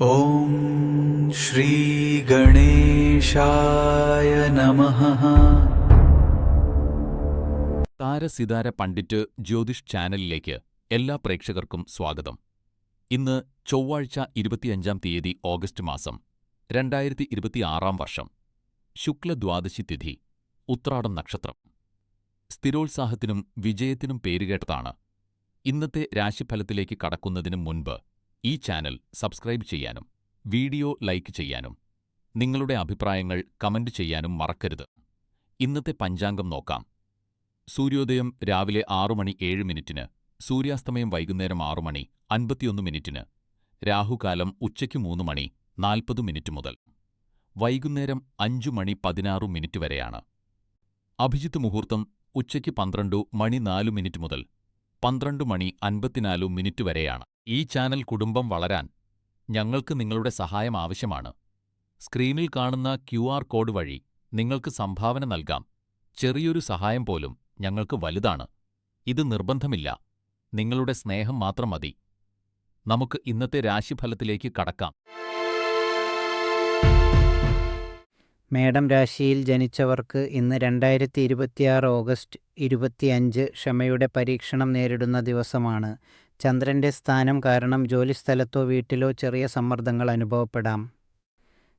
ഓം ശ്രീ ഗണേശായ നമഃ. താരസിതാര പണ്ഡിറ്റ് ജ്യോതിഷ് ചാനലിലേക്ക് എല്ലാ പ്രേക്ഷകർക്കും സ്വാഗതം. ഇന്ന് ചൊവ്വാഴ്ച 25-ാം തീയതി ഓഗസ്റ്റ് മാസം 2026 വർഷം. ശുക്ലദ്വാദശി തിഥി, ഉത്രാടം നക്ഷത്രം. സ്ഥിരോത്സാഹത്തിനും വിജയത്തിനും പേരുകേട്ടതാണ്. ഇന്നത്തെ രാശിഫലത്തിലേക്ക് കടക്കുന്നതിന് മുൻപ് ഈ ചാനൽ സബ്സ്ക്രൈബ് ചെയ്യാനും വീഡിയോ ലൈക്ക് ചെയ്യാനും നിങ്ങളുടെ അഭിപ്രായങ്ങൾ കമന്റ് ചെയ്യാനും മറക്കരുത്. ഇന്നത്തെ പഞ്ചാംഗം നോക്കാം. സൂര്യോദയം രാവിലെ 6:07, സൂര്യാസ്തമയം വൈകുന്നേരം 6:51, രാഹുകാലം ഉച്ചയ്ക്ക് 3:40 മുതൽ വൈകുന്നേരം 5:16 വരെയാണ്. അഭിജിത്ത് മുഹൂർത്തം ഉച്ചയ്ക്ക് 12:04 മുതൽ 12:54 വരെയാണ്. ഈ ചാനൽ കുടുംബം വളരാൻ ഞങ്ങൾക്ക് നിങ്ങളുടെ സഹായം ആവശ്യമാണ്. സ്ക്രീനിൽ കാണുന്ന QR കോഡ് വഴി നിങ്ങൾക്ക് സംഭാവന നൽകാം. ചെറിയൊരു സഹായം പോലും ഞങ്ങൾക്ക് വലുതാണ്. ഇത് നിർബന്ധമില്ല, നിങ്ങളുടെ സ്നേഹം മാത്രം മതി. നമുക്ക് ഇന്നത്തെ രാശിഫലത്തിലേക്ക് കടക്കാം. മേടം രാശിയിൽ ജനിച്ചവർക്ക് ഇന്ന് 2026 ഓഗസ്റ്റ് 25 ക്ഷമയുടെ പരീക്ഷണം നേരിടുന്ന ദിവസമാണ്. ചന്ദ്രൻ്റെ സ്ഥാനം കാരണം ജോലിസ്ഥലത്തോ വീട്ടിലോ ചെറിയ സമ്മർദ്ദങ്ങൾ അനുഭവപ്പെടാം.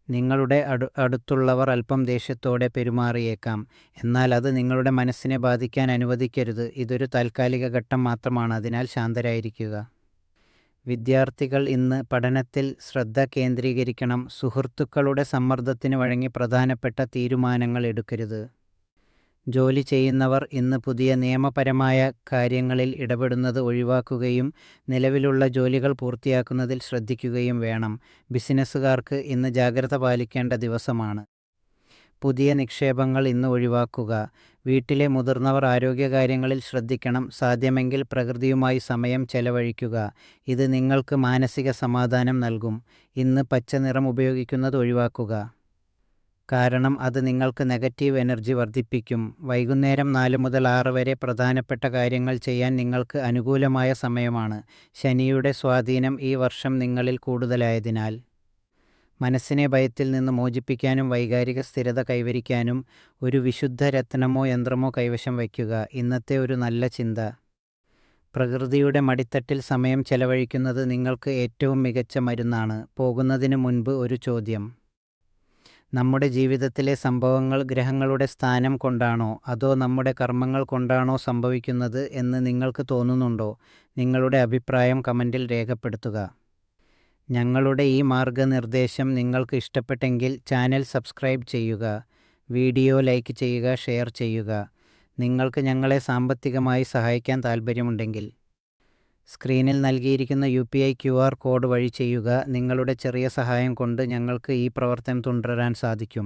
നിങ്ങളുടെ അടുത്തുള്ളവർ അല്പം ദേഷ്യത്തോടെ പെരുമാറിയേക്കാം. എന്നാൽ അത് നിങ്ങളുടെ മനസ്സിനെ ബാധിക്കാൻ അനുവദിക്കരുത്. ഇതൊരു താൽക്കാലിക ഘട്ടം മാത്രമാണ്, അതിനാൽ ശാന്തരായിരിക്കുക. വിദ്യാർത്ഥികൾ ഇന്ന് പഠനത്തിൽ ശ്രദ്ധ കേന്ദ്രീകരിക്കണം. സുഹൃത്തുക്കളുടെ സമ്മർദ്ദത്തിന് വഴങ്ങി പ്രധാനപ്പെട്ട തീരുമാനങ്ങൾ എടുക്കരുത്. ജോലി ചെയ്യുന്നവർ ഇന്ന് പുതിയ നിയമപരമായ കാര്യങ്ങളിൽ ഇടപെടുന്നത് ഒഴിവാക്കുകയും നിലവിലുള്ള ജോലികൾ പൂർത്തിയാക്കുന്നതിൽ ശ്രദ്ധിക്കുകയും വേണം. ബിസിനസ്സുകാർക്ക് ഇന്ന് ജാഗ്രത പാലിക്കേണ്ട ദിവസമാണ്. പുതിയ നിക്ഷേപങ്ങൾ ഇന്ന് ഒഴിവാക്കുക. വീട്ടിലെ മുതിർന്നവർ ആരോഗ്യകാര്യങ്ങളിൽ ശ്രദ്ധിക്കണം. സാധ്യമെങ്കിൽ പ്രകൃതിയുമായി സമയം ചെലവഴിക്കുക. ഇത് നിങ്ങൾക്ക് മാനസിക സമാധാനം നൽകും. ഇന്ന് പച്ച നിറം ഉപയോഗിക്കുന്നത് ഒഴിവാക്കുക, കാരണം അത് നിങ്ങൾക്ക് നെഗറ്റീവ് എനർജി വർദ്ധിപ്പിക്കും. വൈകുന്നേരം 4 മുതൽ 6 വരെ പ്രധാനപ്പെട്ട കാര്യങ്ങൾ ചെയ്യാൻ നിങ്ങൾക്ക് അനുകൂലമായ സമയമാണ്. ശനിയുടെ സ്വാധീനം ഈ വർഷം നിങ്ങളിൽ കൂടുതലായതിനാൽ മനസ്സിനെ ഭയത്തിൽ നിന്ന് മോചിപ്പിക്കാനും വൈകാരിക സ്ഥിരത കൈവരിക്കാനും ഒരു വിശുദ്ധ രത്നമോ യന്ത്രമോ കൈവശം വയ്ക്കുക. ഇന്നത്തെ ഒരു നല്ല ചിന്ത. പ്രകൃതിയുടെ മടിത്തട്ടിൽ സമയം ചെലവഴിക്കുന്നത് നിങ്ങൾക്ക് ഏറ്റവും മികച്ച മരുന്നാണ്. പോകുന്നതിന് മുൻപ് ഒരു ചോദ്യം. നമ്മുടെ ജീവിതത്തിലെ സംഭവങ്ങൾ ഗ്രഹങ്ങളുടെ സ്ഥാനം കൊണ്ടാണോ അതോ നമ്മുടെ കർമ്മങ്ങൾ കൊണ്ടാണോ സംഭവിക്കുന്നത് എന്ന് നിങ്ങൾക്ക് തോന്നുന്നുണ്ടോ? നിങ്ങളുടെ അഭിപ്രായം കമൻറ്റിൽ രേഖപ്പെടുത്തുക. ഞങ്ങളുടെ ഈ മാർഗനിർദ്ദേശം നിങ്ങൾക്ക് ഇഷ്ടപ്പെട്ടെങ്കിൽ ചാനൽ സബ്സ്ക്രൈബ് ചെയ്യുക, വീഡിയോ ലൈക്ക് ചെയ്യുക, ഷെയർ ചെയ്യുക. നിങ്ങൾക്ക് ഞങ്ങളെ സാമ്പത്തികമായി സഹായിക്കാൻ താൽപ്പര്യമുണ്ടെങ്കിൽ സ്ക്രീനിൽ നൽകിയിരിക്കുന്ന UPI QR കോഡ് വഴി ചെയ്യുക. നിങ്ങളുടെ ചെറിയ സഹായം കൊണ്ട് ഞങ്ങൾക്ക് ഈ പ്രവർത്തനം തുടരാൻ സാധിക്കും.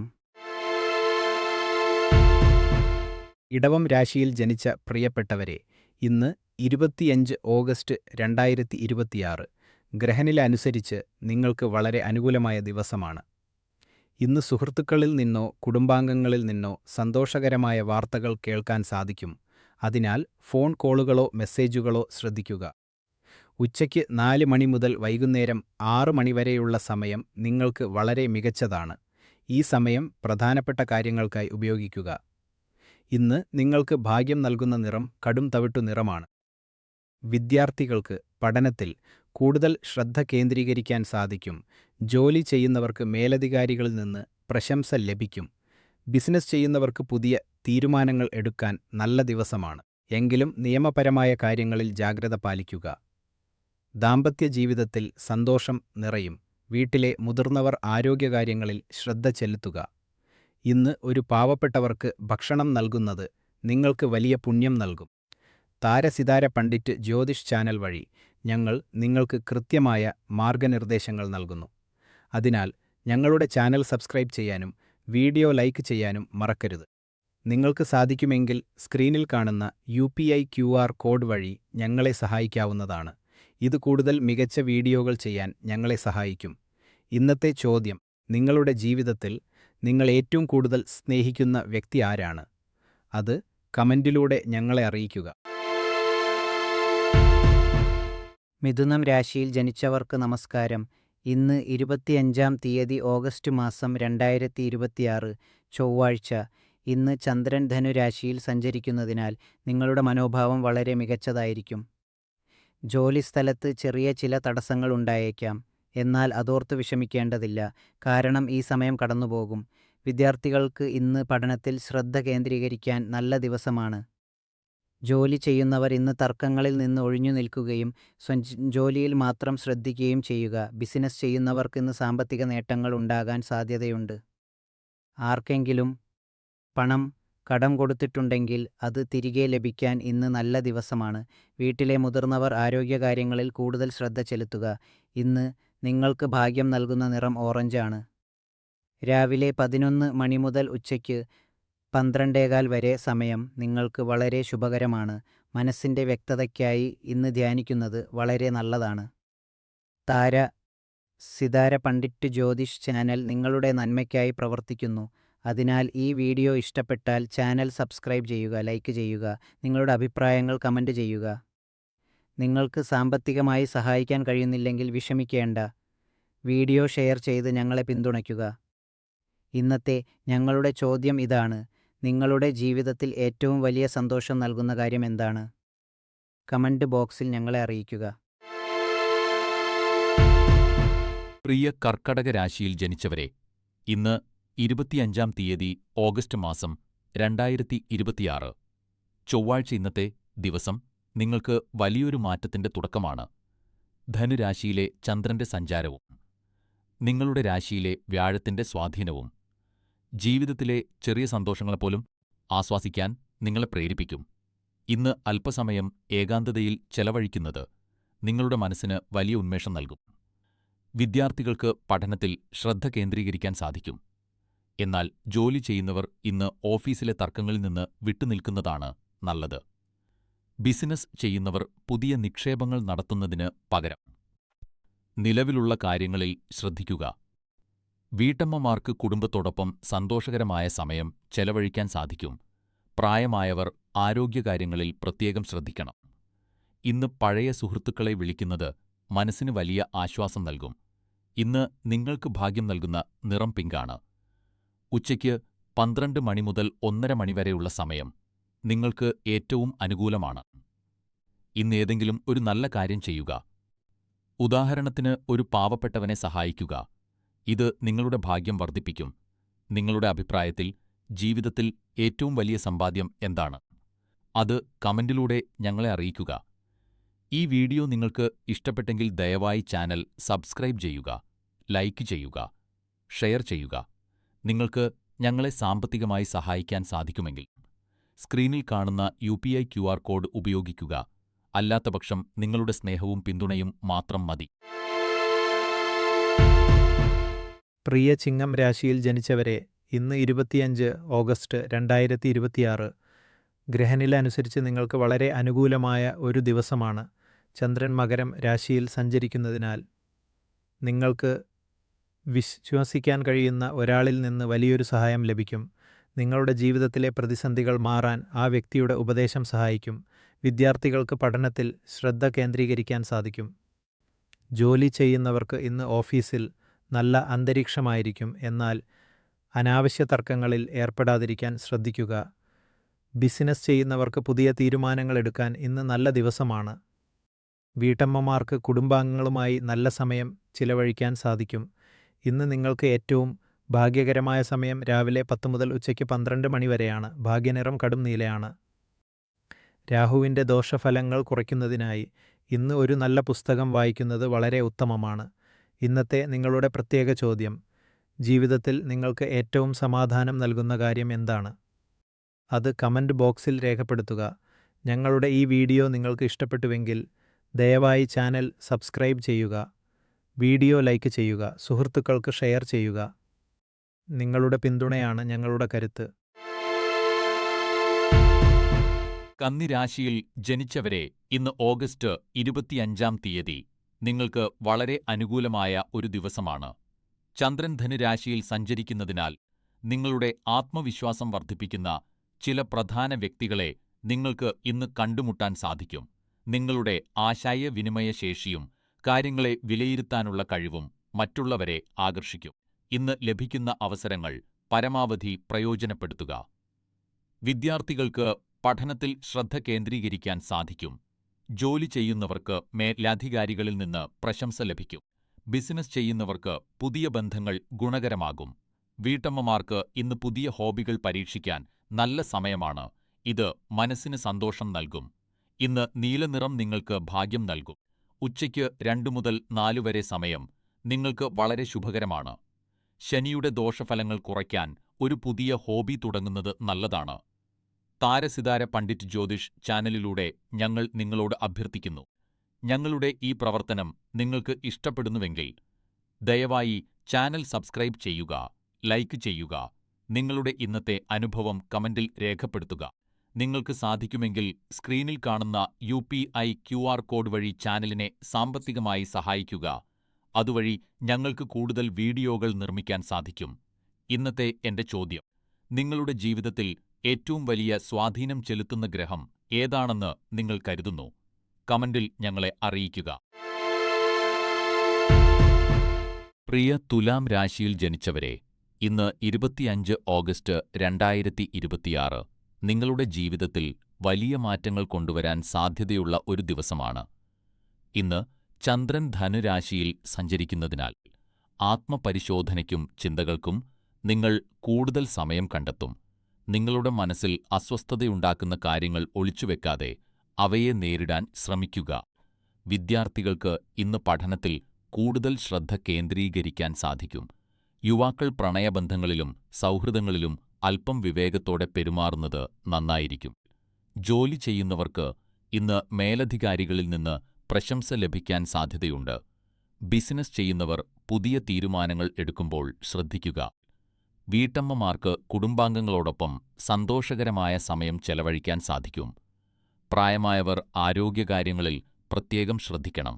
ഇടവം രാശിയിൽ ജനിച്ച പ്രിയപ്പെട്ടവരെ, ഇന്ന് 25 ഓഗസ്റ്റ് 2026 ഗ്രഹനില അനുസരിച്ച് നിങ്ങൾക്ക് വളരെ അനുകൂലമായ ദിവസമാണ്. ഇന്ന് സുഹൃത്തുക്കളിൽ നിന്നോ കുടുംബാംഗങ്ങളിൽ നിന്നോ സന്തോഷകരമായ വാർത്തകൾ കേൾക്കാൻ സാധിക്കും. അതിനാൽ ഫോൺ കോളുകളോ മെസ്സേജുകളോ ശ്രദ്ധിക്കുക. ഉച്ചയ്ക്ക് 4 മണി മുതൽ വൈകുന്നേരം 6 മണി വരെയുള്ള സമയം നിങ്ങൾക്ക് വളരെ മികച്ചതാണ്. ഈ സമയം പ്രധാനപ്പെട്ട കാര്യങ്ങൾക്കായി ഉപയോഗിക്കുക. ഇന്ന് നിങ്ങൾക്ക് ഭാഗ്യം നൽകുന്ന നിറം കടും തവിട്ടു നിറമാണ്. വിദ്യാർത്ഥികൾക്ക് പഠനത്തിൽ കൂടുതൽ ശ്രദ്ധ കേന്ദ്രീകരിക്കാൻ സാധിക്കും. ജോലി ചെയ്യുന്നവർക്ക് മേലധികാരികളിൽ നിന്ന് പ്രശംസ ലഭിക്കും. ബിസിനസ് ചെയ്യുന്നവർക്ക് പുതിയ തീരുമാനങ്ങൾ എടുക്കാൻ നല്ല ദിവസമാണ്. എങ്കിലും നിയമപരമായ കാര്യങ്ങളിൽ ജാഗ്രത പാലിക്കുക. ദാമ്പത്യ ജീവിതത്തിൽ സന്തോഷം നിറയും. വീട്ടിലെ മുതിർന്നവർ ആരോഗ്യകാര്യങ്ങളിൽ ശ്രദ്ധ ചെലുത്തുക. ഇന്ന് ഒരു പാവപ്പെട്ടവർക്ക് ഭക്ഷണം നൽകുന്നത് നിങ്ങൾക്ക് വലിയ പുണ്യം നൽകും. താരസിതാര പണ്ഡിറ്റ് ജ്യോതിഷ് ചാനൽ വഴി ഞങ്ങൾ നിങ്ങൾക്ക് കൃത്യമായ മാർഗനിർദ്ദേശങ്ങൾ നൽകുന്നു. അതിനാൽ ഞങ്ങളുടെ ചാനൽ സബ്സ്ക്രൈബ് ചെയ്യാനും വീഡിയോ ലൈക്ക് ചെയ്യാനും മറക്കരുത്. നിങ്ങൾക്ക് സാധിക്കുമെങ്കിൽ സ്ക്രീനിൽ കാണുന്ന UPI QR കോഡ് വഴി ഞങ്ങളെ സഹായിക്കാവുന്നതാണ്. ഇത് കൂടുതൽ മികച്ച വീഡിയോകൾ ചെയ്യാൻ ഞങ്ങളെ സഹായിക്കും. ഇന്നത്തെ ചോദ്യം. നിങ്ങളുടെ ജീവിതത്തിൽ നിങ്ങൾ ഏറ്റവും കൂടുതൽ സ്നേഹിക്കുന്ന വ്യക്തി ആരാണ്? അത് കമൻറ്റിലൂടെ ഞങ്ങളെ അറിയിക്കുക. മിഥുനം രാശിയിൽ ജനിച്ചവർക്ക് നമസ്കാരം. ഇന്ന് 25-ാം തീയതി ഓഗസ്റ്റ് മാസം 2026 ചൊവ്വാഴ്ച. ഇന്ന് ചന്ദ്രൻ ധനുരാശിയിൽ സഞ്ചരിക്കുന്നതിനാൽ നിങ്ങളുടെ മനോഭാവം വളരെ മികച്ചതായിരിക്കും. ജോലിസ്ഥലത്ത് ചെറിയ ചില തടസ്സങ്ങൾ ഉണ്ടായേക്കാം. എന്നാൽ അതോർത്ത് വിഷമിക്കേണ്ടതില്ല, കാരണം ഈ സമയം കടന്നുപോകും. വിദ്യാർത്ഥികൾക്ക് ഇന്ന് പഠനത്തിൽ ശ്രദ്ധ കേന്ദ്രീകരിക്കാൻ നല്ല ദിവസമാണ്. ജോലി ചെയ്യുന്നവർ ഇന്ന് തർക്കങ്ങളിൽ നിന്ന് ഒഴിഞ്ഞു നിൽക്കുകയും ജോലിയിൽ മാത്രം ശ്രദ്ധിക്കുകയും ചെയ്യുക. ബിസിനസ് ചെയ്യുന്നവർക്ക് ഇന്ന് സാമ്പത്തിക നേട്ടങ്ങൾ ഉണ്ടാകാൻ സാധ്യതയുണ്ട്. ആർക്കെങ്കിലും പണം കടം കൊടുത്തിട്ടുണ്ടെങ്കിൽ അത് തിരികെ ലഭിക്കാൻ ഇന്ന് നല്ല ദിവസമാണ്. വീട്ടിലെ മുതിർന്നവർ ആരോഗ്യകാര്യങ്ങളിൽ കൂടുതൽ ശ്രദ്ധ ചെലുത്തുക. ഇന്ന് നിങ്ങൾക്ക് ഭാഗ്യം നൽകുന്ന നിറം ഓറഞ്ച് ആണ്. രാവിലെ 11 മണി മുതൽ ഉച്ചയ്ക്ക് 12:15 വരെ സമയം നിങ്ങൾക്ക് വളരെ ശുഭകരമാണ്. മനസ്സിൻ്റെ വ്യക്തതയ്ക്കായി ഇന്ന് ധ്യാനിക്കുന്നത് വളരെ നല്ലതാണ്. സിതാര പണ്ഡിറ്റ് ജ്യോതിഷ് ചാനൽ നിങ്ങളുടെ നന്മയ്ക്കായി പ്രവർത്തിക്കുന്നു. അതിനാൽ ഈ വീഡിയോ ഇഷ്ടപ്പെട്ടാൽ ചാനൽ സബ്സ്ക്രൈബ് ചെയ്യുക, ലൈക്ക് ചെയ്യുക, നിങ്ങളുടെ അഭിപ്രായങ്ങൾ കമൻറ്റ് ചെയ്യുക. നിങ്ങൾക്ക് സാമ്പത്തികമായി സഹായിക്കാൻ കഴിയുന്നില്ലെങ്കിൽ വിഷമിക്കേണ്ട. വീഡിയോ ഷെയർ ചെയ്ത് ഞങ്ങളെ പിന്തുണയ്ക്കുക. ഇന്നത്തെ ഞങ്ങളുടെ ചോദ്യം ഇതാണ്: നിങ്ങളുടെ ജീവിതത്തിൽ ഏറ്റവും വലിയ സന്തോഷം നൽകുന്ന കാര്യം എന്താണ്? കമൻറ്റ് ബോക്സിൽ ഞങ്ങളെ അറിയിക്കുക. പ്രിയ കർക്കടക രാശിയിൽ ജനിച്ചവരെ, ഇന്ന് 25-ാം തീയതി ഓഗസ്റ്റ് മാസം 2026 ചൊവ്വാഴ്ച. ഇന്നത്തെ ദിവസം നിങ്ങൾക്ക് വലിയൊരു മാറ്റത്തിന്റെ തുടക്കമാണ്. ധനുരാശിയിലെ ചന്ദ്രന്റെ സഞ്ചാരവും നിങ്ങളുടെ രാശിയിലെ വ്യാഴത്തിന്റെ സ്വാധീനവും ജീവിതത്തിലെ ചെറിയ സന്തോഷങ്ങളെപ്പോലും ആസ്വാദിക്കാൻ നിങ്ങളെ പ്രേരിപ്പിക്കും. ഇന്ന് അല്പസമയം ഏകാന്തതയിൽ ചെലവഴിക്കുന്നത് നിങ്ങളുടെ മനസ്സിന് വലിയ ഉന്മേഷം നൽകും. വിദ്യാർത്ഥികൾക്ക് പഠനത്തിൽ ശ്രദ്ധ കേന്ദ്രീകരിക്കാൻ സാധിക്കും. എന്നാൽ ജോലി ചെയ്യുന്നവർ ഇന്ന് ഓഫീസിലെ തർക്കങ്ങളിൽ നിന്ന് വിട്ടുനിൽക്കുന്നതാണ് നല്ലത്. ബിസിനസ് ചെയ്യുന്നവർ പുതിയ നിക്ഷേപങ്ങൾ നടത്തുന്നതിന് പകരം നിലവിലുള്ള കാര്യങ്ങളിൽ ശ്രദ്ധിക്കുക. വീട്ടമ്മമാർക്ക് കുടുംബത്തോടൊപ്പം സന്തോഷകരമായ സമയം ചെലവഴിക്കാൻ സാധിക്കും. പ്രായമായവർ ആരോഗ്യകാര്യങ്ങളിൽ പ്രത്യേകം ശ്രദ്ധിക്കണം. ഇന്ന് പഴയ സുഹൃത്തുക്കളെ വിളിക്കുന്നത് മനസ്സിന് വലിയ ആശ്വാസം നൽകും. ഇന്ന് നിങ്ങൾക്ക് ഭാഗ്യം നൽകുന്ന നിറം പിങ്കാണ്. ഉച്ചയ്ക്ക് 12 മണി മുതൽ 1:30 മണി വരെയുള്ള സമയം നിങ്ങൾക്ക് ഏറ്റവും അനുകൂലമാണ്. ഇന്ന് ഏതെങ്കിലും ഒരു നല്ല കാര്യം ചെയ്യുക. ഉദാഹരണത്തിന്, ഒരു പാവപ്പെട്ടവനെ സഹായിക്കുക. ഇത് നിങ്ങളുടെ ഭാഗ്യം വർദ്ധിപ്പിക്കും. നിങ്ങളുടെ അഭിപ്രായത്തിൽ ജീവിതത്തിൽ ഏറ്റവും വലിയ സമ്പാദ്യം എന്താണ്? അത് കമന്റിലൂടെ ഞങ്ങളെ അറിയിക്കുക. ഈ വീഡിയോ നിങ്ങൾക്ക് ഇഷ്ടപ്പെട്ടെങ്കിൽ ദയവായി ചാനൽ സബ്സ്ക്രൈബ് ചെയ്യുക, ലൈക്ക് ചെയ്യുക, ഷെയർ ചെയ്യുക. നിങ്ങൾക്ക് ഞങ്ങളെ സാമ്പത്തികമായി സഹായിക്കാൻ സാധിക്കുമെങ്കിൽ സ്ക്രീനിൽ കാണുന്ന UPI QR കോഡ് ഉപയോഗിക്കുക. അല്ലാത്തപക്ഷം നിങ്ങളുടെ സ്നേഹവും പിന്തുണയും മാത്രം മതി. പ്രിയ ചിങ്ങം രാശിയിൽ ജനിച്ചവരെ, ഇന്ന് 25 ഓഗസ്റ്റ് 2026 ഗ്രഹനില അനുസരിച്ച് നിങ്ങൾക്ക് വളരെ അനുകൂലമായ ഒരു ദിവസമാണ്. ചന്ദ്രൻ മകരം രാശിയിൽ സഞ്ചരിക്കുന്നതിനാൽ നിങ്ങൾക്ക് വിശ്വസിക്കാൻ കഴിയുന്ന ഒരാളിൽ നിന്ന് വലിയൊരു സഹായം ലഭിക്കും. നിങ്ങളുടെ ജീവിതത്തിലെ പ്രതിസന്ധികൾ മാറാൻ ആ വ്യക്തിയുടെ ഉപദേശം സഹായിക്കും. വിദ്യാർത്ഥികൾക്ക് പഠനത്തിൽ ശ്രദ്ധ കേന്ദ്രീകരിക്കാൻ സാധിക്കും. ജോലി ചെയ്യുന്നവർക്ക് ഇന്ന് ഓഫീസിൽ നല്ല അന്തരീക്ഷമായിരിക്കും. എന്നാൽ അനാവശ്യ തർക്കങ്ങളിൽ ഏർപ്പെടാതിരിക്കാൻ ശ്രദ്ധിക്കുക. ബിസിനസ് ചെയ്യുന്നവർക്ക് പുതിയ തീരുമാനങ്ങൾ എടുക്കാൻ ഇന്ന് നല്ല ദിവസമാണ്. വീട്ടമ്മമാർക്ക് കുടുംബാംഗങ്ങളുമായി നല്ല സമയം ചിലവഴിക്കാൻ സാധിക്കും. ഇന്ന് നിങ്ങൾക്ക് ഏറ്റവും ഭാഗ്യകരമായ സമയം രാവിലെ 10 മുതൽ ഉച്ചയ്ക്ക് 12 മണി വരെയാണ്. ഭാഗ്യനിറം കടും നീലയാണ്. രാഹുവിൻ്റെ ദോഷഫലങ്ങൾ കുറയ്ക്കുന്നതിനായി ഇന്ന് ഒരു നല്ല പുസ്തകം വായിക്കുന്നത് വളരെ ഉത്തമമാണ്. ഇന്നത്തെ നിങ്ങളുടെ പ്രത്യേക ചോദ്യം: ജീവിതത്തിൽ നിങ്ങൾക്ക് ഏറ്റവും സമാധാനം നൽകുന്ന കാര്യം എന്താണ്? അത് കമൻറ്റ് ബോക്സിൽ രേഖപ്പെടുത്തുക. ഞങ്ങളുടെ ഈ വീഡിയോ നിങ്ങൾക്ക് ഇഷ്ടപ്പെട്ടുവെങ്കിൽ ദയവായി ചാനൽ സബ്സ്ക്രൈബ് ചെയ്യുക, വീഡിയോ ലൈക്ക് ചെയ്യുക, സുഹൃത്തുക്കൾക്ക് ഷെയർ ചെയ്യുക. നിങ്ങളുടെ പിന്തുണയാണ് ഞങ്ങളുടെ കരുത്ത്. കന്നിരാശിയിൽ ജനിച്ചവരെ, ഇന്ന് ഓഗസ്റ്റ് 25-ാം തീയതി നിങ്ങൾക്ക് വളരെ അനുകൂലമായ ഒരു ദിവസമാണ്. ചന്ദ്രൻ ധനുരാശിയിൽ സഞ്ചരിക്കുന്നതിനാൽ നിങ്ങളുടെ ആത്മവിശ്വാസം വർദ്ധിപ്പിക്കുന്ന ചില പ്രധാന വ്യക്തികളെ നിങ്ങൾക്ക് ഇന്ന് കണ്ടുമുട്ടാൻ സാധിക്കും. നിങ്ങളുടെ ആശയവിനിമയ ശേഷിയും കാര്യങ്ങളെ വിലയിരുത്താനുള്ള കഴിവും മറ്റുള്ളവരെ ആകർഷിക്കും. ഇന്ന് ലഭിക്കുന്ന അവസരങ്ങൾ പരമാവധി പ്രയോജനപ്പെടുത്തുക. വിദ്യാർത്ഥികൾക്ക് പഠനത്തിൽ ശ്രദ്ധ കേന്ദ്രീകരിക്കാൻ സാധിക്കും. ജോലി ചെയ്യുന്നവർക്ക് മേലധികാരികളിൽ നിന്ന് പ്രശംസ ലഭിക്കും. ബിസിനസ് ചെയ്യുന്നവർക്ക് പുതിയ ബന്ധങ്ങൾ ഗുണകരമാകും. വീട്ടമ്മമാർക്ക് ഇന്ന് പുതിയ ഹോബികൾ പരീക്ഷിക്കാൻ നല്ല സമയമാണ്. ഇത് മനസ്സിന് സന്തോഷം നൽകും. ഇന്ന് നീലനിറം നിങ്ങൾക്ക് ഭാഗ്യം നൽകും. ഉച്ചയ്ക്ക് 2 മുതൽ 4 വരെ സമയം നിങ്ങൾക്ക് വളരെ ശുഭകരമാണ്. ശനിയുടെ ദോഷഫലങ്ങൾ കുറയ്ക്കാൻ ഒരു പുതിയ ഹോബി തുടങ്ങുന്നത് നല്ലതാണ്. താരസിതാര പണ്ഡിറ്റ് ജ്യോതിഷ് ചാനലിലൂടെ ഞങ്ങൾ നിങ്ങളോട് അഭ്യർത്ഥിക്കുന്നു. ഞങ്ങളുടെ ഈ പ്രവർത്തനം നിങ്ങൾക്ക് ഇഷ്ടപ്പെടുന്നുവെങ്കിൽ ദയവായി ചാനൽ സബ്സ്ക്രൈബ് ചെയ്യുക, ലൈക്ക് ചെയ്യുക. നിങ്ങളുടെ ഇന്നത്തെ അനുഭവം കമന്റിൽ രേഖപ്പെടുത്തുക. നിങ്ങൾക്ക് സാധിക്കുമെങ്കിൽ സ്ക്രീനിൽ കാണുന്ന UPI QR കോഡ് വഴി ചാനലിനെ സാമ്പത്തികമായി സഹായിക്കുക. അതുവഴി ഞങ്ങൾക്ക് കൂടുതൽ വീഡിയോകൾ നിർമ്മിക്കാൻ സാധിക്കും. ഇന്നത്തെ എന്റെ ചോദ്യം: നിങ്ങളുടെ ജീവിതത്തിൽ ഏറ്റവും വലിയ സ്വാധീനം ചെലുത്തുന്ന ഗ്രഹം ഏതാണെന്ന് നിങ്ങൾ കരുതുന്നു? കമന്റിൽ ഞങ്ങളെ അറിയിക്കുക. പ്രിയ തുലാം രാശിയിൽ ജനിച്ചവരെ, ഇന്ന് 25 ഓഗസ്റ്റ് 2026 നിങ്ങളുടെ ജീവിതത്തിൽ വലിയ മാറ്റങ്ങൾ കൊണ്ടുവരാൻ സാധ്യതയുള്ള ഒരു ദിവസമാണ്. ഇന്ന് ചന്ദ്രൻ ധനുരാശിയിൽ സഞ്ചരിക്കുന്നതിനാൽ ആത്മപരിശോധനയ്ക്കും ചിന്തകൾക്കും നിങ്ങൾ കൂടുതൽ സമയം കണ്ടെത്തും. നിങ്ങളുടെ മനസ്സിൽ അസ്വസ്ഥതയുണ്ടാക്കുന്ന കാര്യങ്ങൾ ഒളിച്ചുവെക്കാതെ അവയെ നേരിടാൻ ശ്രമിക്കുക. വിദ്യാർത്ഥികൾക്ക് ഇന്ന് പഠനത്തിൽ കൂടുതൽ ശ്രദ്ധ കേന്ദ്രീകരിക്കാൻ സാധിക്കും. യുവാക്കൾ പ്രണയബന്ധങ്ങളിലും സൗഹൃദങ്ങളിലും അല്പം വിവേകത്തോടെ പെരുമാറുന്നത് നന്നായിരിക്കും. ജോലി ചെയ്യുന്നവർക്ക് ഇന്ന് മേലധികാരികളിൽ നിന്ന് പ്രശംസ ലഭിക്കാൻ സാധ്യതയുണ്ട്. ബിസിനസ് ചെയ്യുന്നവർ പുതിയ തീരുമാനങ്ങൾ എടുക്കുമ്പോൾ ശ്രദ്ധിക്കുക. വീട്ടമ്മമാർക്ക് കുടുംബാംഗങ്ങളോടൊപ്പം സന്തോഷകരമായ സമയം ചെലവഴിക്കാൻ സാധിക്കും. പ്രായമായവർ ആരോഗ്യകാര്യങ്ങളിൽ പ്രത്യേകം ശ്രദ്ധിക്കണം.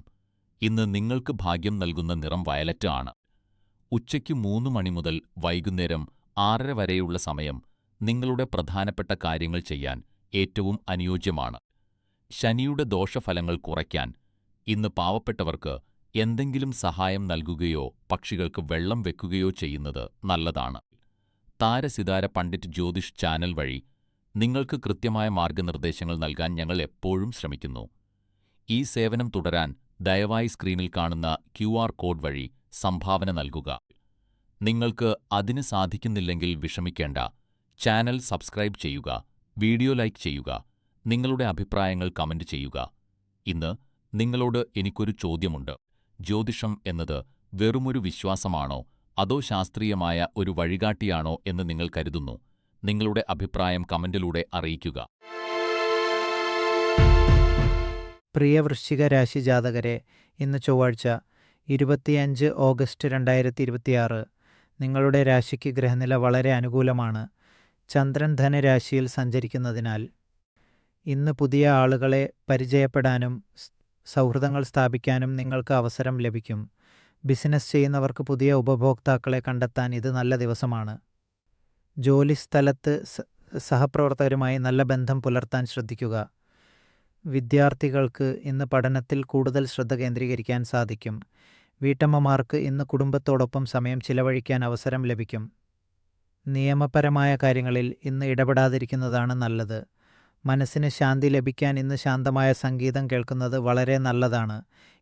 ഇന്ന് നിങ്ങൾക്ക് ഭാഗ്യം നൽകുന്ന നിറം വയലറ്റ് ആണ്. ഉച്ചയ്ക്ക് 3 മണി മുതൽ വൈകുന്നേരം 6:30 വരെയുള്ള സമയം നിങ്ങളുടെ പ്രധാനപ്പെട്ട കാര്യങ്ങൾ ചെയ്യാൻ ഏറ്റവും അനുയോജ്യമാണ്. ശനിയുടെ ദോഷഫലങ്ങൾ കുറയ്ക്കാൻ ഇന്ന് പാവപ്പെട്ടവർക്ക് എന്തെങ്കിലും സഹായം നൽകുകയോ പക്ഷികൾക്ക് വെള്ളം വെക്കുകയോ ചെയ്യുന്നത് നല്ലതാണ്. താരസിതാര പണ്ഡിറ്റ് ജ്യോതിഷ് ചാനൽ വഴി നിങ്ങൾക്ക് കൃത്യമായ മാർഗനിർദ്ദേശങ്ങൾ നൽകാൻ ഞങ്ങൾ എപ്പോഴും ശ്രമിക്കുന്നു. ഈ സേവനം തുടരാൻ ദയവായി സ്ക്രീനിൽ കാണുന്ന QR കോഡ് വഴി സംഭാവന നൽകുക. നിങ്ങൾക്ക് അതിന് സാധിക്കുന്നില്ലെങ്കിൽ വിഷമിക്കേണ്ട. ചാനൽ സബ്സ്ക്രൈബ് ചെയ്യുക, വീഡിയോ ലൈക്ക് ചെയ്യുക, നിങ്ങളുടെ അഭിപ്രായങ്ങൾ കമന്റ് ചെയ്യുക. ഇന്ന് നിങ്ങളോട് എനിക്കൊരു ചോദ്യമുണ്ട്. ജ്യോതിഷം എന്നത് വെറുമൊരു വിശ്വാസമാണോ അതോ ശാസ്ത്രീയമായ ഒരു വഴികാട്ടിയാണോ എന്ന് നിങ്ങൾ കരുതുന്നു? നിങ്ങളുടെ അഭിപ്രായം കമന്റിലൂടെ അറിയിക്കുക. പ്രിയ വൃശ്ചിക രാശി ജാതകരെ, ഇന്ന് ചൊവ്വാഴ്ച 25 ഓഗസ്റ്റ് 2026 നിങ്ങളുടെ രാശിക്ക് ഗ്രഹനില വളരെ അനുകൂലമാണ്. ചന്ദ്രൻ ധനുരാശിയിൽ സഞ്ചരിക്കുന്നതിനാൽ ഇന്ന് പുതിയ ആളുകളെ പരിചയപ്പെടാനും സൗഹൃദങ്ങൾ സ്ഥാപിക്കാനും നിങ്ങൾക്ക് അവസരം ലഭിക്കും. ബിസിനസ് ചെയ്യുന്നവർക്ക് പുതിയ ഉപഭോക്താക്കളെ കണ്ടെത്താൻ ഇത് നല്ല ദിവസമാണ്. ജോലിസ്ഥലത്ത് സഹപ്രവർത്തകരുമായി നല്ല ബന്ധം പുലർത്താൻ ശ്രദ്ധിക്കുക. വിദ്യാർത്ഥികൾക്ക് ഇന്ന് പഠനത്തിൽ കൂടുതൽ ശ്രദ്ധ കേന്ദ്രീകരിക്കാൻ സാധിക്കും. വീട്ടമ്മമാർക്ക് ഇന്ന് കുടുംബത്തോടൊപ്പം സമയം ചിലവഴിക്കാൻ അവസരം ലഭിക്കും. നിയമപരമായ കാര്യങ്ങളിൽ ഇന്ന് ഇടപെടാതിരിക്കുന്നതാണ് നല്ലത്. മനസ്സിന് ശാന്തി ലഭിക്കാൻ ഇന്ന് ശാന്തമായ സംഗീതം കേൾക്കുന്നത് വളരെ നല്ലതാണ്.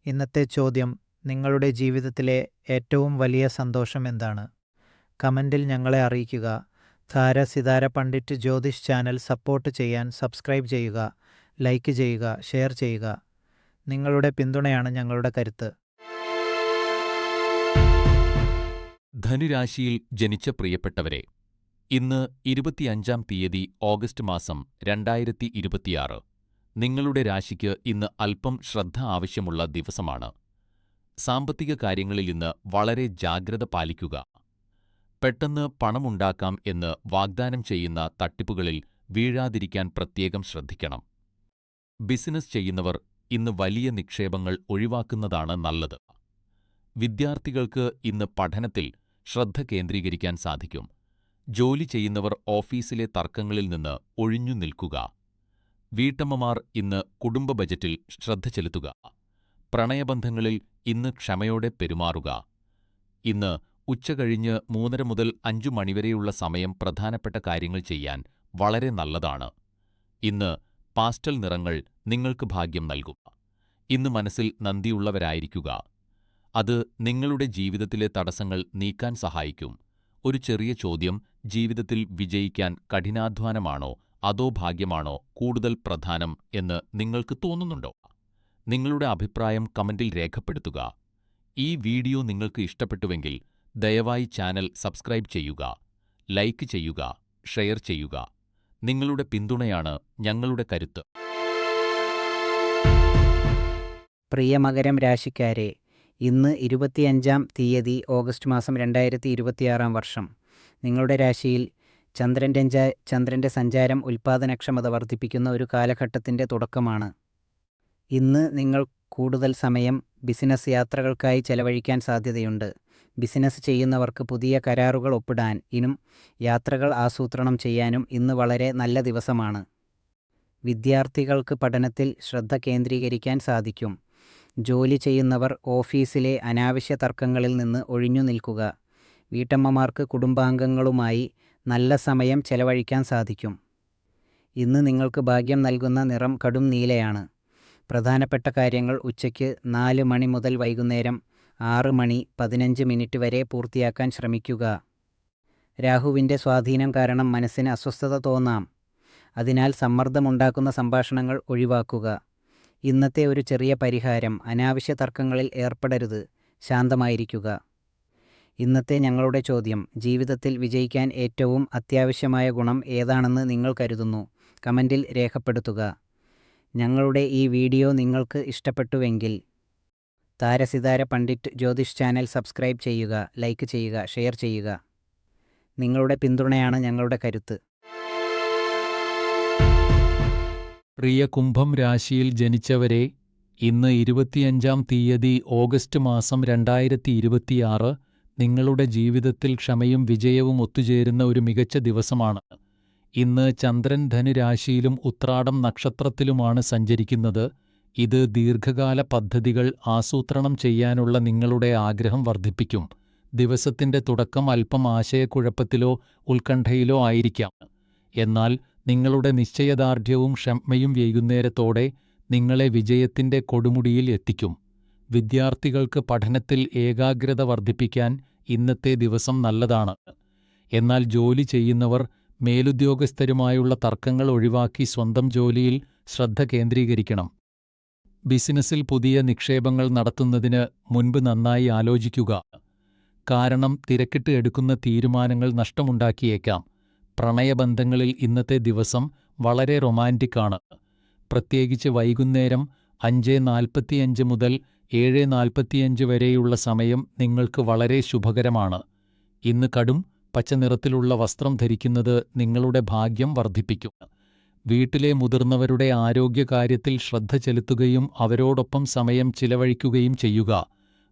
ഇന്നത്തെ ചോദ്യം: നിങ്ങളുടെ ജീവിതത്തിലെ ഏറ്റവും വലിയ സന്തോഷം എന്താണ്? കമന്റിൽ ഞങ്ങളെ അറിയിക്കുക. താരസിതാര പണ്ഡിറ്റ് ജ്യോതിഷ് ചാനൽ സപ്പോർട്ട് ചെയ്യാൻ സബ്സ്ക്രൈബ് ചെയ്യുക, ലൈക്ക് ചെയ്യുക, ഷെയർ ചെയ്യുക. നിങ്ങളുടെ പിന്തുണയാണ് ഞങ്ങളുടെ കരുത്ത്. ധനുരാശിയിൽ ജനിച്ച പ്രിയപ്പെട്ടവരെ, ഇന്ന് 25-ാം തീയതി ഓഗസ്റ്റ് മാസം 2026 നിങ്ങളുടെ രാശിക്ക് ഇന്ന് അല്പം ശ്രദ്ധ ആവശ്യമുള്ള ദിവസമാണ്. സാമ്പത്തിക കാര്യങ്ങളിൽ ഇന്ന് വളരെ ജാഗ്രത പാലിക്കുക. പെട്ടെന്ന് പണമുണ്ടാക്കാം എന്ന് വാഗ്ദാനം ചെയ്യുന്ന തട്ടിപ്പുകളിൽ വീഴാതിരിക്കാൻ പ്രത്യേകം ശ്രദ്ധിക്കണം. ബിസിനസ് ചെയ്യുന്നവർ ഇന്ന് വലിയ നിക്ഷേപങ്ങൾ ഒഴിവാക്കുന്നതാണ് നല്ലത്. വിദ്യാർത്ഥികൾക്ക് ഇന്ന് പഠനത്തിൽ ശ്രദ്ധ കേന്ദ്രീകരിക്കാൻ സാധിക്കും. ജോലി ചെയ്യുന്നവർ ഓഫീസിലെ തർക്കങ്ങളിൽ നിന്ന് ഒഴിഞ്ഞു നിൽക്കുക. വീട്ടമ്മമാർ ഇന്ന് കുടുംബ ബജറ്റിൽ ശ്രദ്ധ ചെലുത്തുക. പ്രണയബന്ധങ്ങളിൽ ഇന്ന് ക്ഷമയോടെ പെരുമാറുക. ഇന്ന് ഉച്ചകഴിഞ്ഞ് 3:30 മുതൽ 5 മണിവരെയുള്ള സമയം പ്രധാനപ്പെട്ട കാര്യങ്ങൾ ചെയ്യാൻ വളരെ നല്ലതാണ്. ഇന്ന് പാസ്റ്റൽ നിറങ്ങൾ നിങ്ങൾക്ക് ഭാഗ്യം നൽകും. ഇന്ന് മനസ്സിൽ നന്ദിയുള്ളവരായിരിക്കുക. അത് നിങ്ങളുടെ ജീവിതത്തിലെ തടസ്സങ്ങൾ നീക്കാൻ സഹായിക്കും. ഒരു ചെറിയ ചോദ്യം: ജീവിതത്തിൽ വിജയിക്കാൻ കഠിനാധ്വാനമാണോ അതോ ഭാഗ്യമാണോ കൂടുതൽ പ്രധാനം എന്ന് നിങ്ങൾക്ക് തോന്നുന്നുണ്ടോ? നിങ്ങളുടെ അഭിപ്രായം കമന്റിൽ രേഖപ്പെടുത്തുക. ഈ വീഡിയോ നിങ്ങൾക്ക് ഇഷ്ടപ്പെട്ടുവെങ്കിൽ ദയവായി ചാനൽ സബ്സ്ക്രൈബ് ചെയ്യുക, ലൈക്ക് ചെയ്യുക, ഷെയർ ചെയ്യുക. നിങ്ങളുടെ പിന്തുണയാണ് ഞങ്ങളുടെ കരുത്ത്. പ്രിയ മകരം രാശിക്കാരെ, ഇന്ന് 25-ാം തീയതി ഓഗസ്റ്റ് മാസം 2026 വർഷം. നിങ്ങളുടെ രാശിയിൽ ചന്ദ്രൻ്റെ സഞ്ചാരം ഉൽപ്പാദനക്ഷമത വർദ്ധിപ്പിക്കുന്ന ഒരു കാലഘട്ടത്തിൻ്റെ തുടക്കമാണ്. ഇന്ന് നിങ്ങൾ കൂടുതൽ സമയം ബിസിനസ് യാത്രകൾക്കായി ചെലവഴിക്കാൻ സാധ്യതയുണ്ട്. ബിസിനസ് ചെയ്യുന്നവർക്ക് പുതിയ കരാറുകൾ ഒപ്പിടാനും യാത്രകൾ ആസൂത്രണം ചെയ്യാനും ഇന്ന് വളരെ നല്ല ദിവസമാണ്. വിദ്യാർത്ഥികൾക്ക് പഠനത്തിൽ ശ്രദ്ധ കേന്ദ്രീകരിക്കാൻ സാധിക്കും. ജോലി ചെയ്യുന്നവർ ഓഫീസിലെ അനാവശ്യ തർക്കങ്ങളിൽ നിന്ന് ഒഴിഞ്ഞു നിൽക്കുക. വീട്ടമ്മമാർക്ക് കുടുംബാംഗങ്ങളുമായി നല്ല സമയം ചെലവഴിക്കാൻ സാധിക്കും. ഇന്ന് നിങ്ങൾക്ക് ഭാഗ്യം നൽകുന്ന നിറം കടും നീലയാണ്. പ്രധാനപ്പെട്ട കാര്യങ്ങൾ ഉച്ചയ്ക്ക് 4 മണി മുതൽ വൈകുന്നേരം 6:15 വരെ പൂർത്തിയാക്കാൻ ശ്രമിക്കുക. രാഹുവിൻ്റെ സ്വാധീനം കാരണം മനസ്സിന് അസ്വസ്ഥത തോന്നാം. അതിനാൽ സമ്മർദ്ദമുണ്ടാക്കുന്ന സംഭാഷണങ്ങൾ ഒഴിവാക്കുക. ഇന്നത്തെ ഒരു ചെറിയ പരിഹാരം: അനാവശ്യ തർക്കങ്ങളിൽ ഏർപ്പെടരുത്, ശാന്തമായിരിക്കുക. ഇന്നത്തെ ഞങ്ങളുടെ ചോദ്യം: ജീവിതത്തിൽ വിജയിക്കാൻ ഏറ്റവും അത്യാവശ്യമായ ഗുണം ഏതാണെന്ന് നിങ്ങൾ കരുതുന്നു? കമന്റിൽ രേഖപ്പെടുത്തുക. ഞങ്ങളുടെ ഈ വീഡിയോ നിങ്ങൾക്ക് ഇഷ്ടപ്പെട്ടുവെങ്കിൽ താരസിതാര പണ്ഡിറ്റ് ജ്യോതിഷ് ചാനൽ സബ്സ്ക്രൈബ് ചെയ്യുക, ലൈക്ക് ചെയ്യുക, ഷെയർ ചെയ്യുക. നിങ്ങളുടെ പിന്തുണയാണ് ഞങ്ങളുടെ കരുത്ത്. പ്രിയ കുംഭം രാശിയിൽ ജനിച്ചവരെ, ഇന്ന് 25-ാം തീയതി ഓഗസ്റ്റ് മാസം 2026 നിങ്ങളുടെ ജീവിതത്തിൽ ക്ഷമയും വിജയവും ഒത്തുചേരുന്ന ഒരു മികച്ച ദിവസമാണ്. ഇന്ന് ചന്ദ്രൻ ധനുരാശിയിലും ഉത്രാടം നക്ഷത്രത്തിലുമാണ് സഞ്ചരിക്കുന്നത്. ഇത് ദീർഘകാല പദ്ധതികൾ ആസൂത്രണം ചെയ്യാനുള്ള നിങ്ങളുടെ ആഗ്രഹം വർദ്ധിപ്പിക്കും. ദിവസത്തിന്റെ തുടക്കം അല്പം ആശയക്കുഴപ്പത്തിലോ ഉത്കണ്ഠയിലോ ആയിരിക്കാം. എന്നാൽ നിങ്ങളുടെ നിശ്ചയദാർഢ്യവും ക്ഷമയും വൈകുന്നേരത്തോടെ നിങ്ങളെ വിജയത്തിന്റെ കൊടുമുടിയിൽ എത്തിക്കും. വിദ്യാർത്ഥികൾക്ക് പഠനത്തിൽ ഏകാഗ്രത വർദ്ധിപ്പിക്കാൻ ഇന്നത്തെ ദിവസം നല്ലതാണ്. എന്നാൽ ജോലി ചെയ്യുന്നവർ മേലുദ്യോഗസ്ഥരുമായുള്ള തർക്കങ്ങൾ ഒഴിവാക്കി സ്വന്തം ജോലിയിൽ ശ്രദ്ധ കേന്ദ്രീകരിക്കണം. ബിസിനസ്സിൽ പുതിയ നിക്ഷേപങ്ങൾ നടത്തുന്നതിന് മുൻപ് നന്നായി ആലോചിക്കുക. കാരണം തിരക്കിട്ട് എടുക്കുന്ന തീരുമാനങ്ങൾ നഷ്ടമുണ്ടാക്കിയേക്കാം. പ്രണയബന്ധങ്ങളിൽ ഇന്നത്തെ ദിവസം വളരെ റൊമാൻറ്റിക് ആണ്. പ്രത്യേകിച്ച് വൈകുന്നേരം 5:45 മുതൽ 7:45 വരെയുള്ള സമയം നിങ്ങൾക്ക് വളരെ ശുഭകരമാണ്. ഇന്ന് കടും പച്ച നിറത്തിലുള്ള വസ്ത്രം ധരിക്കുന്നത് നിങ്ങളുടെ ഭാഗ്യം വർദ്ധിപ്പിക്കും. വീട്ടിലെ മുതിർന്നവരുടെ ആരോഗ്യകാര്യത്തിൽ ശ്രദ്ധ ചെലുത്തുകയും അവരോടൊപ്പം സമയം ചിലവഴിക്കുകയും ചെയ്യുക.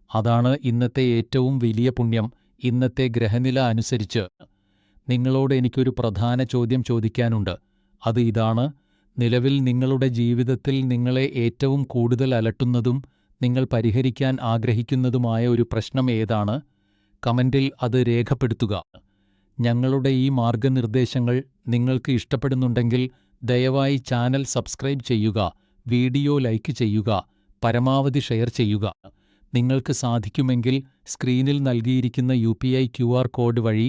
അതാണ് ഇന്നത്തെ ഏറ്റവും വലിയ പുണ്യം. ഇന്നത്തെ ഗ്രഹനില അനുസരിച്ച് നിങ്ങളോട് എനിക്കൊരു പ്രധാന ചോദ്യം ചോദിക്കാനുണ്ട്. അത് ഇതാണ്: നിലവിൽ നിങ്ങളുടെ ജീവിതത്തിൽ നിങ്ങളെ ഏറ്റവും കൂടുതൽ അലട്ടുന്നതും നിങ്ങൾ പരിഹരിക്കാൻ ആഗ്രഹിക്കുന്നതുമായ ഒരു പ്രശ്നം ഏതാണ്? കമന്റിൽ അത് രേഖപ്പെടുത്തുക. ഞങ്ങളുടെ ഈ മാർഗനിർദ്ദേശങ്ങൾ നിങ്ങൾക്ക് ഇഷ്ടപ്പെടുന്നുണ്ടെങ്കിൽ ദയവായി ചാനൽ സബ്സ്ക്രൈബ് ചെയ്യുക, വീഡിയോ ലൈക്ക് ചെയ്യുക, പരമാവധി ഷെയർ ചെയ്യുക. നിങ്ങൾക്ക് സാധിക്കുമെങ്കിൽ സ്ക്രീനിൽ നൽകിയിരിക്കുന്ന UPI QR കോഡ് വഴി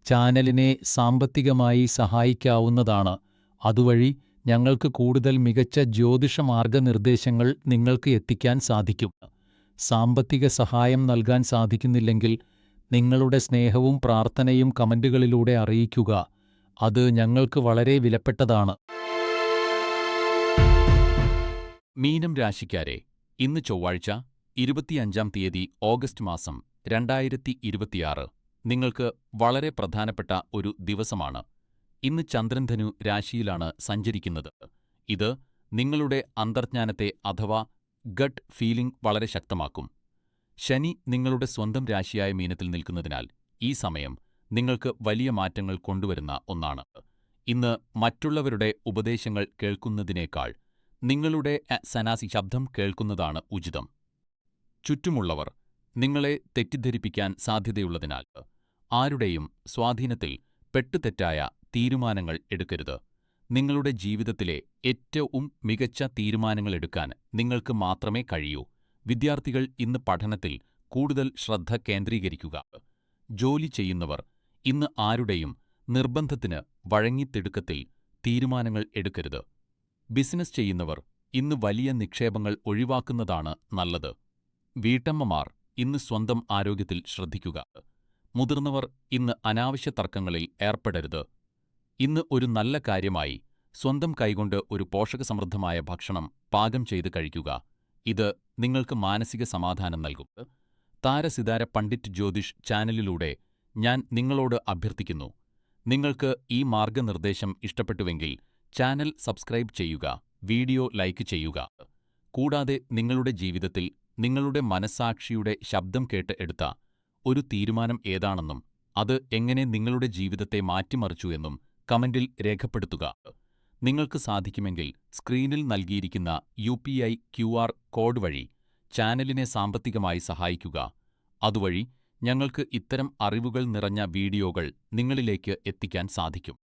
ചാനലിനെ സാമ്പത്തികമായി സഹായിക്കാവുന്നതാണ്. അതുവഴി ഞങ്ങൾക്ക് കൂടുതൽ മികച്ച ജ്യോതിഷ മാർഗനിർദ്ദേശങ്ങൾ നിങ്ങൾക്ക് എത്തിക്കാൻ സാധിക്കും. സാമ്പത്തിക സഹായം നൽകാൻ സാധിക്കുന്നില്ലെങ്കിൽ നിങ്ങളുടെ സ്നേഹവും പ്രാർത്ഥനയും കമന്റുകളിലൂടെ അറിയിക്കുക. അത് ഞങ്ങൾക്ക് വളരെ വിലപ്പെട്ടതാണ്. മീനം രാശിക്കാരെ, ഇന്ന് ചൊവ്വാഴ്ച 25-ാം തീയതി ഓഗസ്റ്റ് മാസം 2026 നിങ്ങൾക്ക് വളരെ പ്രധാനപ്പെട്ട ഒരു ദിവസമാണ്. ഇന്ന് ചന്ദ്രൻ ധനു രാശിയിലാണ് സഞ്ചരിക്കുന്നത്. ഇത് നിങ്ങളുടെ അന്തർജ്ഞാനത്തെ അഥവാ ഗട്ട് ഫീലിംഗ് വളരെ ശക്തമാക്കും. ശനി നിങ്ങളുടെ സ്വന്തം രാശിയായ മീനത്തിൽ നിൽക്കുന്നതിനാൽ ഈ സമയം നിങ്ങൾക്ക് വലിയ മാറ്റങ്ങൾ കൊണ്ടുവരുന്ന ഒന്നാണ്. ഇന്ന് മറ്റുള്ളവരുടെ ഉപദേശങ്ങൾ കേൾക്കുന്നതിനേക്കാൾ നിങ്ങളുടെ സനാസി ശബ്ദം കേൾക്കുന്നതാണ് ഉചിതം. ചുറ്റുമുള്ളവർ നിങ്ങളെ തെറ്റിദ്ധരിപ്പിക്കാൻ സാധ്യതയുള്ളതിനാൽ ആരുടെയും സ്വാധീനത്തിൽ പെട്ടുതെറ്റായ തീരുമാനങ്ങൾ എടുക്കരുത്. നിങ്ങളുടെ ജീവിതത്തിലെ ഏറ്റവും മികച്ച തീരുമാനങ്ങൾ എടുക്കാൻ നിങ്ങൾക്ക് മാത്രമേ കഴിയൂ. വിദ്യാർത്ഥികൾ ഇന്ന് പഠനത്തിൽ കൂടുതൽ ശ്രദ്ധ കേന്ദ്രീകരിക്കുക. ജോലി ചെയ്യുന്നവർ ഇന്ന് ആരുടെയും നിർബന്ധത്തിന് വഴങ്ങിത്തിടുക്കത്തിൽ തീരുമാനങ്ങൾ എടുക്കരുത്. ബിസിനസ് ചെയ്യുന്നവർ ഇന്ന് വലിയ നിക്ഷേപങ്ങൾ ഒഴിവാക്കുന്നതാണ് നല്ലത്. വീട്ടമ്മമാർ ഇന്ന് സ്വന്തം ആരോഗ്യത്തിൽ ശ്രദ്ധിക്കുക. മുതിർന്നവർ ഇന്ന് അനാവശ്യ തർക്കങ്ങളിൽ ഏർപ്പെടരുത്. ഇന്ന് ഒരു നല്ല കാര്യമായി സ്വന്തം കൈകൊണ്ട് ഒരു പോഷകസമൃദ്ധമായ ഭക്ഷണം പാകം ചെയ്ത് കഴിക്കുക. ഇത് നിങ്ങൾക്ക് മാനസിക സമാധാനം നൽകും. താരസിതാര പണ്ഡിറ്റ് ജ്യോതിഷ് ചാനലിലൂടെ ഞാൻ നിങ്ങളോട് അഭ്യർത്ഥിക്കുന്നു. നിങ്ങൾക്ക് ഈ മാർഗനിർദ്ദേശം ഇഷ്ടപ്പെട്ടുവെങ്കിൽ ചാനൽ സബ്സ്ക്രൈബ് ചെയ്യുക, വീഡിയോ ലൈക്ക് ചെയ്യുക. കൂടാതെ നിങ്ങളുടെ ജീവിതത്തിൽ നിങ്ങളുടെ മനസ്സാക്ഷിയുടെ ശബ്ദം കേട്ട് എടുത്ത ഒരു തീരുമാനം ഏതാണെന്നും അത് എങ്ങനെ നിങ്ങളുടെ ജീവിതത്തെ മാറ്റിമറിച്ചു എന്നും കമന്റിൽ രേഖപ്പെടുത്തുക. നിങ്ങൾക്ക് സാധിക്കുമെങ്കിൽ സ്ക്രീനിൽ നൽകിയിരിക്കുന്ന UPI QR കോഡ് വഴി ചാനലിനെ സാമ്പത്തികമായി സഹായിക്കുക. അതുവഴി ഞങ്ങൾക്ക് ഇത്തരം അറിവുകൾ നിറഞ്ഞ വീഡിയോകൾ നിങ്ങളിലേക്ക് എത്തിക്കാൻ സാധിക്കും.